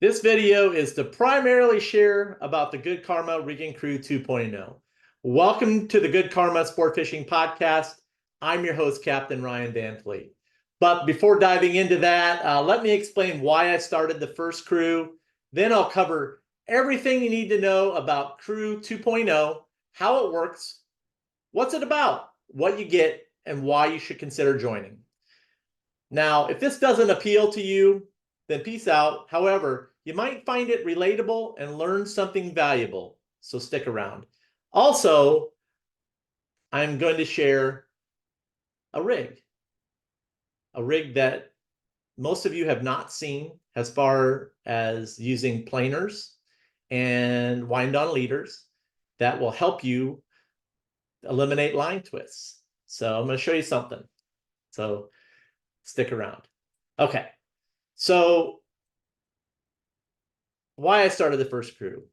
This video is to primarily share about the Good Karma Rigging Crew 2.0. Welcome to the Good Karma Sport Fishing Podcast. I'm your host, Captain Ryan Van Fleet. But before diving into that, let me explain why I started the first crew. Then I'll cover everything you need to know about Crew 2.0, how it works, what's it about, what you get, and why you should consider joining. Now, if this doesn't appeal to you, then peace out. However, you might find it relatable and learn something valuable, so stick around. Also, I'm going to share a rig that most of you have not seen as far as using planers and wind-on leaders that will help you eliminate line twists. So I'm going to show you something. So stick around. Okay, so why I started the first crew.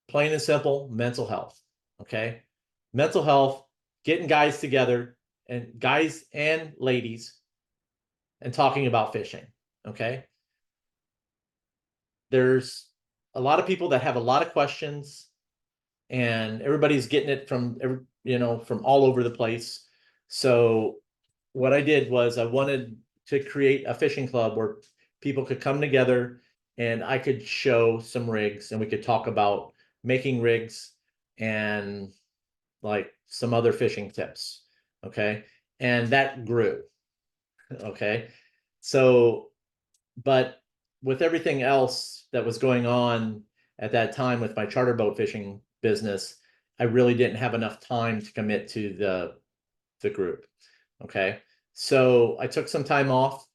Plain and simple, mental health. Okay, mental health, getting guys together, and guys and ladies, and talking about fishing. Okay, there's a lot of people that have a lot of questions, and everybody's getting it from from all over the place. So what I did was I wanted to create a fishing club where people could come together and I could show some rigs and we could talk about making rigs and like some other fishing tips. Okay. And that grew. Okay. So, but with everything else that was going on at that time with my charter boat fishing business, I really didn't have enough time to commit to the group. Okay. So I took some time off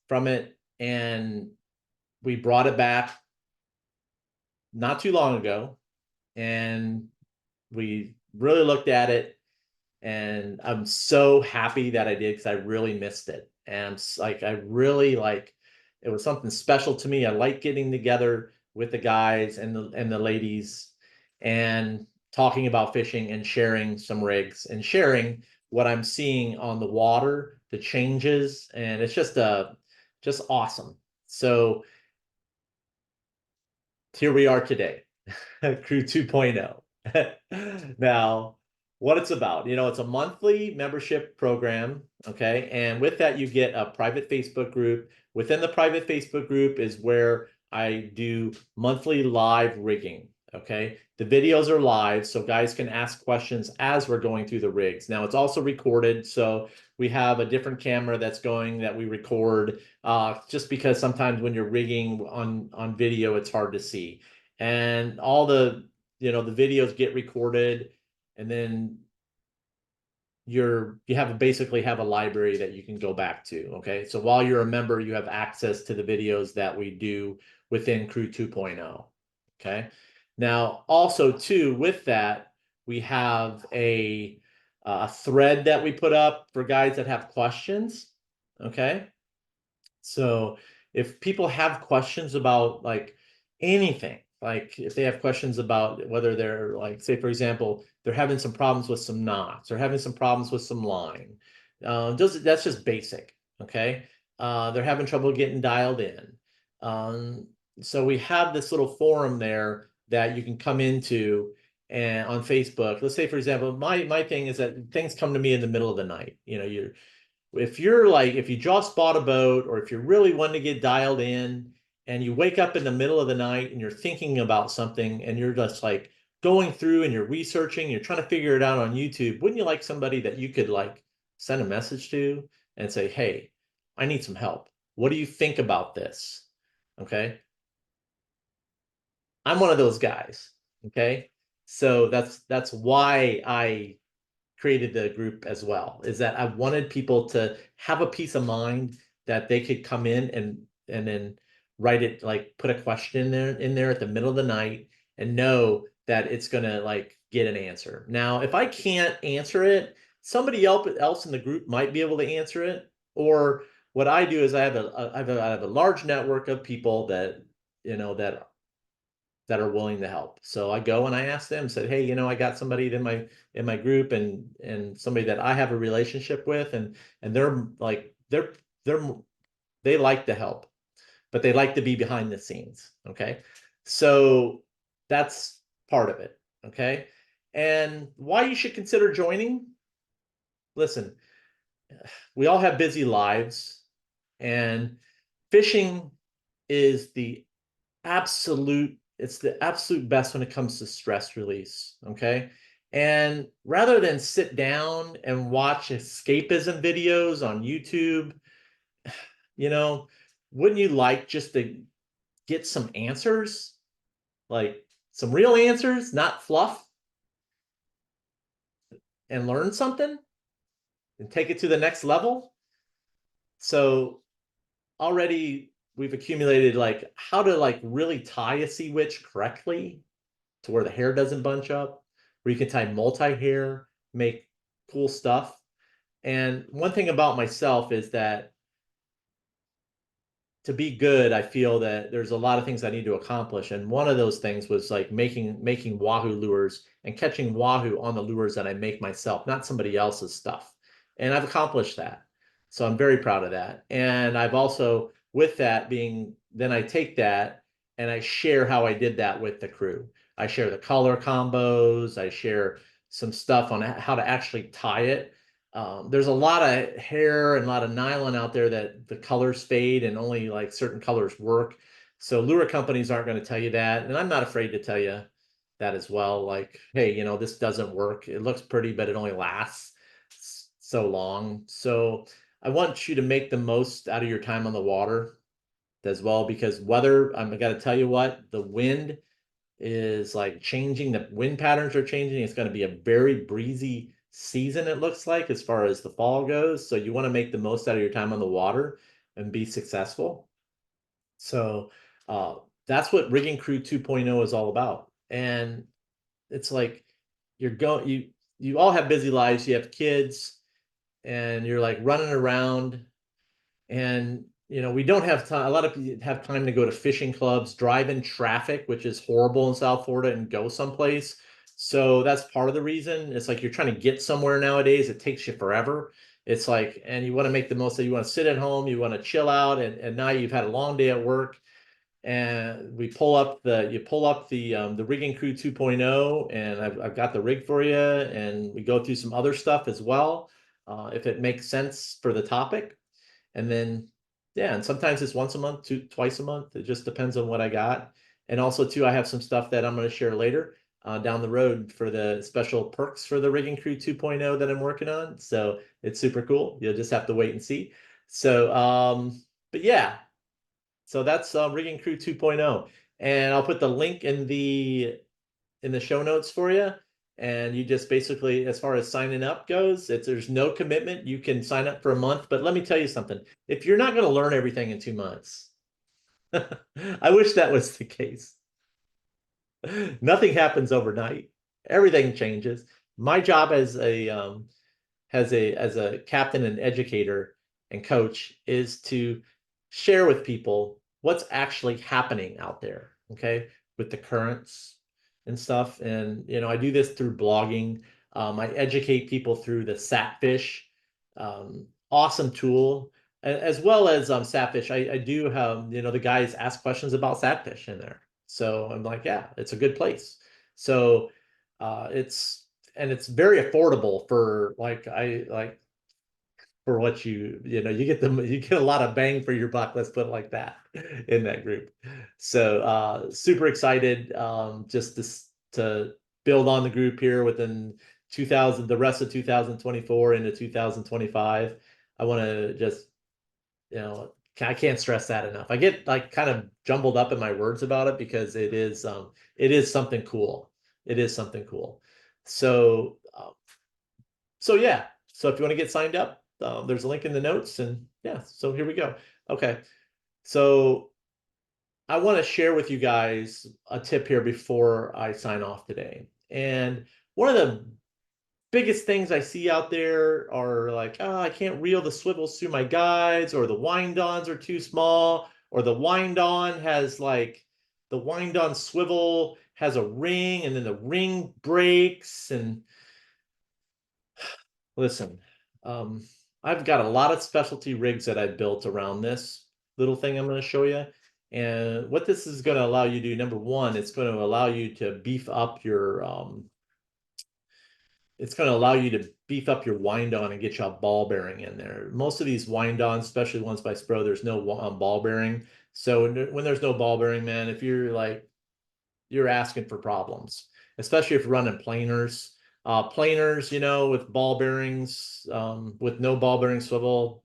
from it and we brought it back not too long ago. And we really looked at it and I'm so happy that I did because I really missed it. And like, I really like, it was something special to me. I like getting together with the guys and the ladies and talking about fishing and sharing some rigs and sharing what I'm seeing on the water, the changes, and it's just awesome. So here we are today, Crew 2.0. Now, what it's about, it's a monthly membership program, okay? And with that, you get a private Facebook group. Within the private Facebook group is where I do monthly live rigging, okay? The videos are live, so guys can ask questions as we're going through the rigs. Now, it's also recorded, so we have a different camera that's going that we record, just because sometimes when you're rigging on video, it's hard to see. And all the the videos get recorded, and then you basically have a library that you can go back to. Okay, so while you're a member, you have access to the videos that we do within Crew 2.0. Okay, now also too with that, we have a thread that we put up for guys that have questions. Okay, so if people have questions about like anything, like if they have questions about whether they're like, say, for example, they're having some problems with some knots or having some problems with some line, that's just basic. Okay. They're having trouble getting dialed in. So we have this little forum there that you can come into and on Facebook. Let's say, for example, my thing is that things come to me in the middle of the night. If you just bought a boat or if you're really wanting to get dialed in and you wake up in the middle of the night and you're thinking about something and you're just like going through and you're researching, you're trying to figure it out on YouTube, wouldn't you like somebody that you could like send a message to and say, hey, I need some help. What do you think about this? Okay. I'm one of those guys. Okay. So that's why I created the group as well, is that I wanted people to have a peace of mind that they could come in and then write it, like put a question in there at the middle of the night and know that it's gonna like get an answer. Now, if I can't answer it, somebody else in the group might be able to answer it. Or what I do is I have a large network of people that that are willing to help. So I go and I ask them, said, hey, I got somebody in my group and somebody that I have a relationship with, and they're like, they like to help. but they like to be behind the scenes. Okay. So that's part of it. Okay. And why you should consider joining. Listen, we all have busy lives, and fishing is the absolute best when it comes to stress release. Okay. And rather than sit down and watch escapism videos on YouTube, you know, wouldn't you like just to get some answers, like some real answers, not fluff, and learn something and take it to the next level? So already we've accumulated like how to like really tie a sea witch correctly to where the hair doesn't bunch up, where you can tie multi-hair, make cool stuff. And one thing about myself is that to be good, I feel that there's a lot of things I need to accomplish. And one of those things was like making wahoo lures and catching wahoo on the lures that I make myself, not somebody else's stuff. And I've accomplished that. So I'm very proud of that. And I've also, with that being, then I take that and I share how I did that with the crew. I share the color combos, I share some stuff on how to actually tie it. There's a lot of hair and a lot of nylon out there that the colors fade and only like certain colors work. So lure companies aren't going to tell you that. And I'm not afraid to tell you that as well. Like, hey, this doesn't work. It looks pretty, but it only lasts so long. So I want you to make the most out of your time on the water as well, because weather, I'm got to tell you what, the wind is like changing. The wind patterns are changing. It's going to be a very breezy season, it looks like, as far as the fall goes. So you want to make the most out of your time on the water and be successful. So uh, that's what Rigging Crew 2.0 is all about. And it's like you all have busy lives. You have kids, and you're like running around, and we don't have time. A lot of people have time to go to fishing clubs, drive in traffic, which is horrible in South Florida, and go someplace. So that's part of the reason. It's like you're trying to get somewhere nowadays. It takes you forever. It's like, and you want to make the most of it. You want to sit at home, you want to chill out, and now you've had a long day at work. And you pull up the Rigging Crew 2.0, and I've got the rig for you, and we go through some other stuff as well, if it makes sense for the topic. And then, yeah, and sometimes it's once a month, twice a month. It just depends on what I got. And also, too, I have some stuff that I'm going to share later down the road for the special perks for the Rigging Crew 2.0 that I'm working on. So it's super cool. You'll just have to wait and see. So, but yeah, so that's Rigging Crew 2.0. And I'll put the link in the show notes for you. And you just basically, as far as signing up goes, there's no commitment. You can sign up for a month, but let me tell you something. If you're not going to learn everything in 2 months, I wish that was the case. Nothing happens overnight. Everything changes. My job as a captain and educator and coach is to share with people what's actually happening out there, okay, with the currents and stuff. And I do this through blogging. I educate people through the Satfish, awesome tool, as well as Satfish. I do have the guys ask questions about Satfish in there, so I'm like, yeah, it's a good place. So it's very affordable for for what you get a lot of bang for your buck, let's put it like that, in that group. So super excited, just to build on the group here within the rest of 2024 into 2025. I want to just, I can't stress that enough. I get like kind of jumbled up in my words about it because it is something cool. It is something cool. So yeah. So if you want to get signed up, there's a link in the notes, and yeah. So here we go. Okay. So I want to share with you guys a tip here before I sign off today. And one of the biggest things I see out there are like, oh, I can't reel the swivels through my guides, or the wind-ons are too small, or the wind-on swivel has a ring and then the ring breaks. And listen, um, I've got a lot of specialty rigs that I built around this little thing I'm going to show you. And what this is going to allow you to do, number one, it's going to allow you to beef up your it's going to allow you to beef up your wind on and get you a ball bearing in there. Most of these wind ons, especially ones by Spro, there's no ball bearing. So when there's no ball bearing, man, if you're like, you're asking for problems, especially if you're running planers. Planers, with ball bearings, with no ball bearing swivel,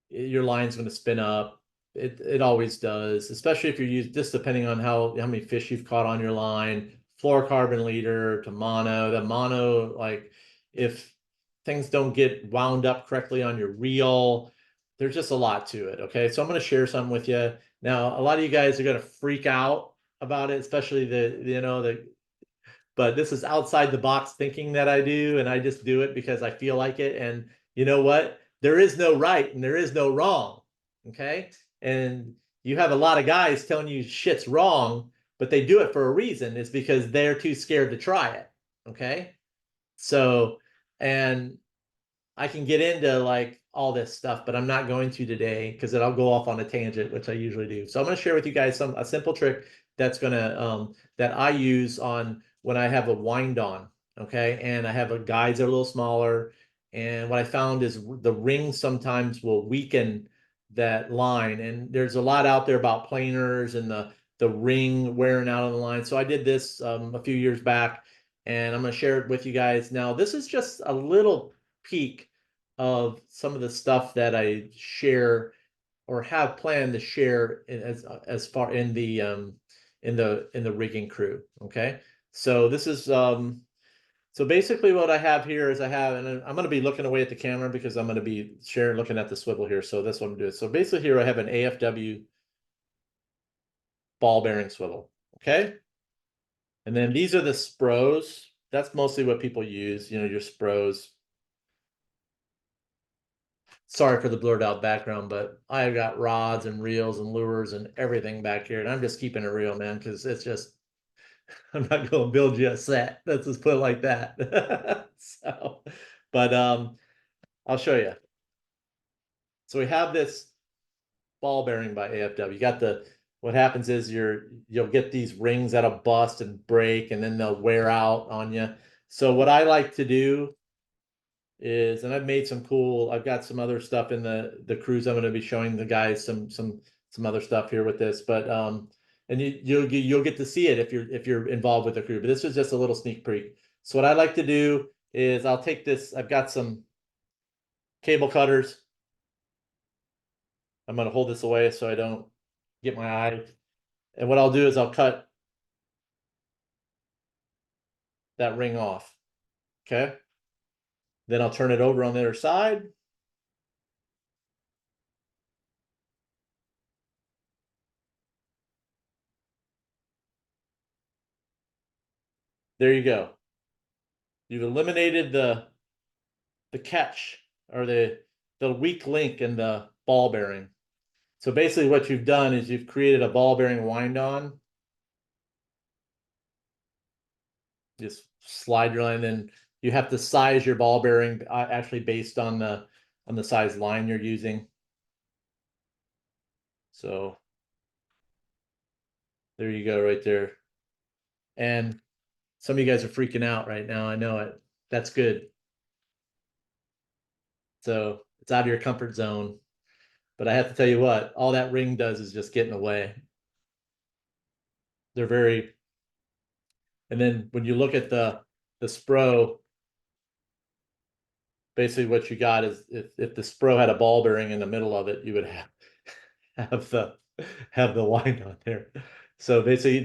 your line's going to spin up. It always does, especially if you're using, just depending on how many fish you've caught on your line, fluorocarbon leader to mono. The mono, like if things don't get wound up correctly on your reel, there's just a lot to it. Okay, so I'm going to share something with you. Now, a lot of you guys are going to freak out about it, especially the but this is outside the box thinking that I do, and I just do it because I feel like it. And you know what? There is no right and there is no wrong. Okay. And you have a lot of guys telling you shit's wrong, but they do it for a reason. It's because they're too scared to try it. Okay. So, and I can get into like all this stuff, but I'm not going to today because then I'll go off on a tangent, which I usually do. So I'm going to share with you guys a simple trick that's gonna that I use on when I have a wind on, okay, and I have a guides that are a little smaller. And what I found is the ring sometimes will weaken that line, and there's a lot out there about planers and the ring wearing out on the line. So I did this a few years back, and I'm going to share it with you guys. Now, this is just a little peek of some of the stuff that I share or have planned to share as far in the rigging crew. Okay, so this is so basically what I have here is I have, and I'm going to be looking away at the camera because I'm going to be sharing looking at the swivel here. So that's what I'm doing. So basically here I have an AFW ball bearing swivel. Okay, and then these are the Spros. That's mostly what people use. Your Spros. Sorry for the blurred out background, but I've got rods and reels and lures and everything back here. And I'm just keeping it real, man, because it's just, I'm not going to build you a set. Let's just put it like that. So, but I'll show you. So we have this ball bearing by AFW. You got what happens is you'll get these rings that'll bust and break and then they'll wear out on you. So what I like to do is, and I've made some cool, I've got some other stuff in the cruise. I'm going to be showing the guys some other stuff here with this, but and you'll get to see it if you're involved with the crew. But this was just a little sneak peek. So what I like to do is I'll take this, I've got some cable cutters. I'm going to hold this away so I don't get my eye. And what I'll do is I'll cut that ring off. Okay. Then I'll turn it over on the other side. There you go. You've eliminated the catch or the weak link in the ball bearing. So basically what you've done is you've created a ball bearing wind on. Just slide your line, and you have to size your ball bearing actually based on the size line you're using. So there you go right there. And some of you guys are freaking out right now. I know it. That's good. So it's out of your comfort zone. But I have to tell you what, all that ring does is just get in the way. They're very, and then when you look at the Spro, basically what you got is if the Spro had a ball bearing in the middle of it, you would have the line on there. So basically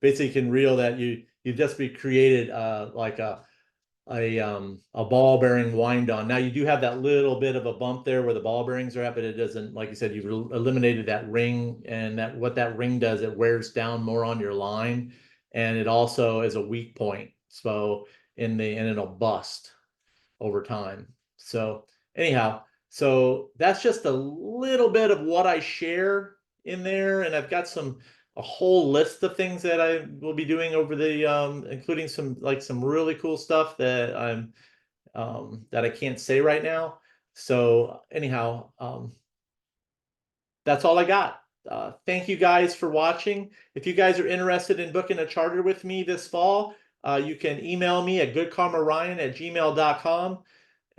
you can reel that you just be created like a ball bearing wind on. Now you do have that little bit of a bump there where the ball bearings are at, but it doesn't, like you said, you've eliminated that ring, and that what that ring does, it wears down more on your line, and it also is a weak point. So and it'll bust over time. So anyhow, so that's just a little bit of what I share in there, and I've got a whole list of things that I will be doing over including some really cool stuff that that I can't say right now. So anyhow, that's all I got. thank you guys for watching. If you guys are interested in booking a charter with me this fall, you can email me at goodkarmaryan@gmail.com.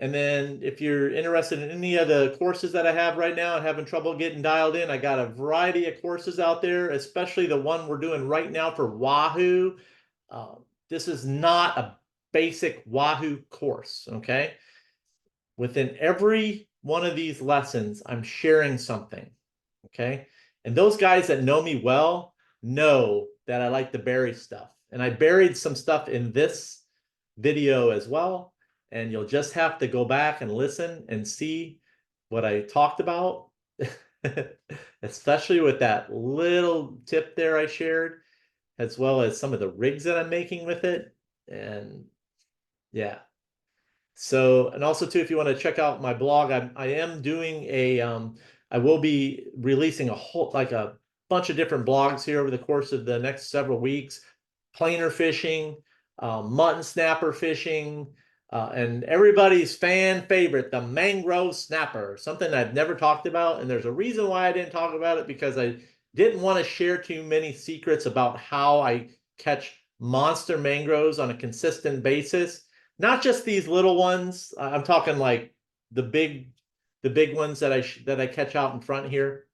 And then if you're interested in any of the courses that I have right now and having trouble getting dialed in, I got a variety of courses out there, especially the one we're doing right now for Wahoo. This is not a basic Wahoo course, okay? Within every one of these lessons, I'm sharing something, okay? And those guys that know me well know that I like to bury stuff. And I buried some stuff in this video as well. And you'll just have to go back and listen and see what I talked about, especially with that little tip there I shared, as well as some of the rigs that I'm making with it. And yeah. So, and also too, if you want to check out my blog, I am doing I will be releasing a bunch of different blogs here over the course of the next several weeks. Planer fishing, mutton snapper fishing, and everybody's fan favorite, the mangrove snapper, something I've never talked about. And there's a reason why I didn't talk about it, because I didn't want to share too many secrets about how I catch monster mangroves on a consistent basis. Not just these little ones. I'm talking like the big ones that I catch out in front here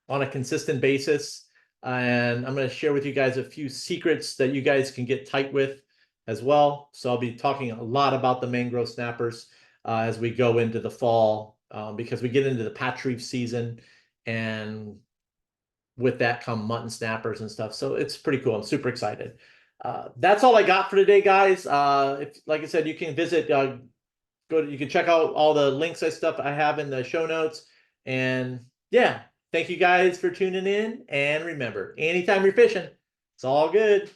on a consistent basis. And I'm going to share with you guys a few secrets that you guys can get tight with as well. So I'll be talking a lot about the mangrove snappers as we go into the fall, because we get into the patch reef season, and with that come mutton snappers and stuff. So it's pretty cool. I'm super excited. That's all I got for today, guys. If, like I said, you can visit, you can check out all the links and stuff I have in the show notes. And yeah, thank you guys for tuning in. And remember, anytime you're fishing, it's all good.